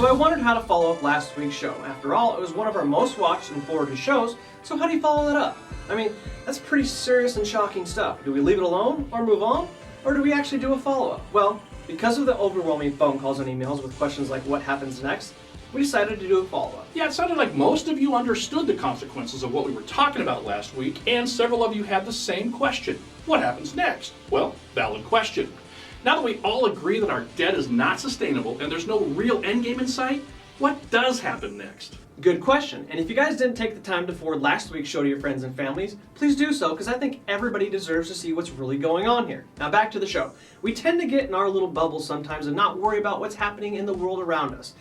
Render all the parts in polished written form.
I wondered how to follow up last week's show. After all, it was one of our most watched and forwarded shows, so how do you follow that up? I mean, that's pretty serious and shocking stuff. Do we leave it alone or move on? Or do we actually do a follow-up? Well, because of the overwhelming phone calls and emails with questions like what happens next, we decided to do a follow-up. Yeah, it sounded like most of you understood the consequences of what we were talking about last week, and several of you had the same question. What happens next? Well, valid question. Now that we all agree that our debt is not sustainable and there's no real endgame in sight, what does happen next? Good question. And if you guys didn't take the time to forward last week's show to your friends and families, please do so, because I think everybody deserves to see what's really going on here. Now back to the show. We tend to get in our little bubble sometimes and not worry about what's happening in the world around us,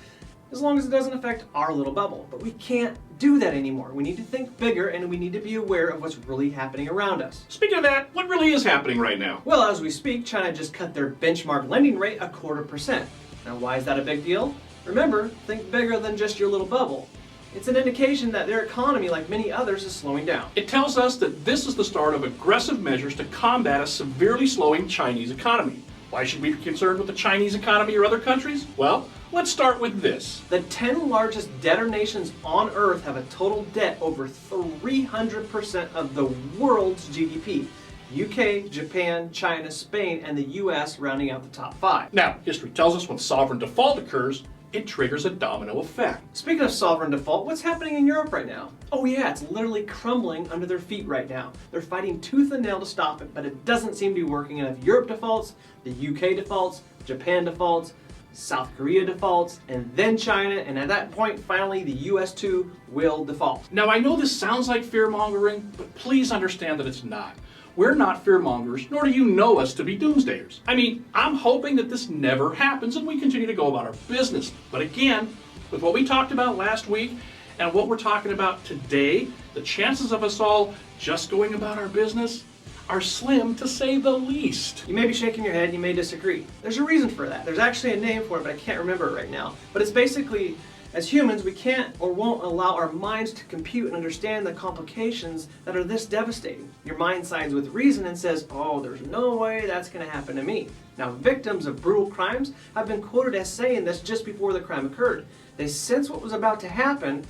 as long as it doesn't affect our little bubble. But we can't do that anymore. We need to think bigger, and we need to be aware of what's really happening around us. Speaking of that, what really is happening right now? Well, as we speak, China just cut their benchmark lending rate 0.25%. Now, why is that a big deal? Remember, think bigger than just your little bubble. It's an indication that their economy, like many others, is slowing down. It tells us that this is the start of aggressive measures to combat a severely slowing Chinese economy. Why should we be concerned with the Chinese economy or other countries? Well, let's start with this. The 10 largest debtor nations on Earth have a total debt over 300% of the world's GDP. UK, Japan, China, Spain, and the US rounding out the top 5. Now, history tells us when sovereign default occurs, it triggers a domino effect. Speaking of sovereign default, what's happening in Europe right now? Oh yeah, it's literally crumbling under their feet right now. They're fighting tooth and nail to stop it, but it doesn't seem to be working. And if Europe defaults, the UK defaults, Japan defaults, South Korea defaults, and then China, and at that point, finally, the US too will default. Now, I know this sounds like fear-mongering, but please understand that it's not. We're not fear-mongers, nor do you know us to be doomsdayers. I mean, I'm hoping that this never happens and we continue to go about our business. But again, with what we talked about last week and what we're talking about today, the chances of us all just going about our business are slim, to say the least. You may be shaking your head, you may disagree. There's a reason for that. There's actually a name for it, but I can't remember it right now. But it's basically, as humans, we can't or won't allow our minds to compute and understand the complications that are this devastating. Your mind sides with reason and says, oh, there's no way that's going to happen to me. Now, victims of brutal crimes have been quoted as saying this just before the crime occurred. They sensed what was about to happen,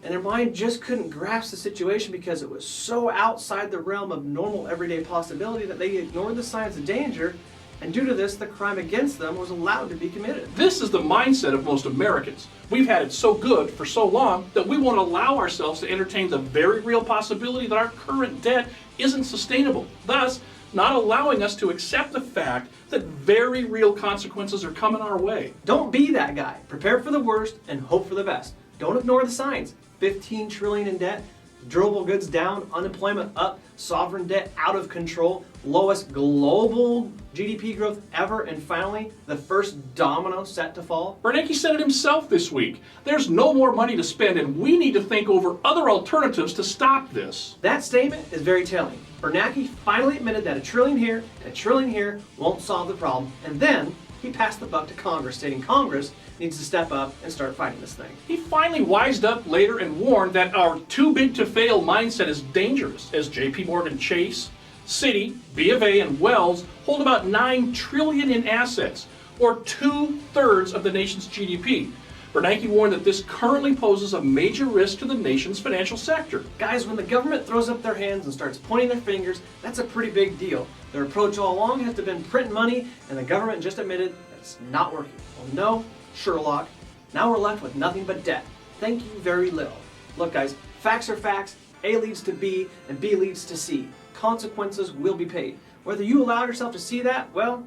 and their mind just couldn't grasp the situation because it was so outside the realm of normal everyday possibility that they ignored the signs of danger, and due to this, the crime against them was allowed to be committed. This is the mindset of most Americans. We've had it so good for so long that we won't allow ourselves to entertain the very real possibility that our current debt isn't sustainable, thus not allowing us to accept the fact that very real consequences are coming our way. Don't be that guy. Prepare for the worst and hope for the best. Don't ignore the signs. 15 trillion in debt, durable goods down, unemployment up, sovereign debt out of control, lowest global GDP growth ever, and finally, the first domino set to fall. Bernanke said it himself this week. There's no more money to spend, and we need to think over other alternatives to stop this. That statement is very telling. Bernanke finally admitted that $1 trillion here and $1 trillion here won't solve the problem, and then he passed the buck to Congress, stating Congress needs to step up and start fighting this thing. He finally wised up later and warned that our too-big-to-fail mindset is dangerous, as JP Morgan Chase, Citi, B of A, and Wells hold about $9 trillion in assets, or 2/3 of the nation's GDP. Bernanke warned that this currently poses a major risk to the nation's financial sector. Guys, when the government throws up their hands and starts pointing their fingers, that's a pretty big deal. Their approach all along has to have been printing money, and the government just admitted that it's not working. Well, no, Sherlock. Now we're left with nothing but debt. Thank you very little. Look, guys, facts are facts. A leads to B, and B leads to C. Consequences will be paid. Whether you allow yourself to see that, well,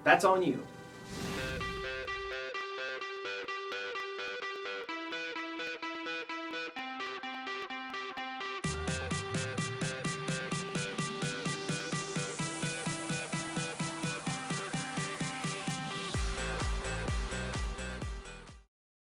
that's on you.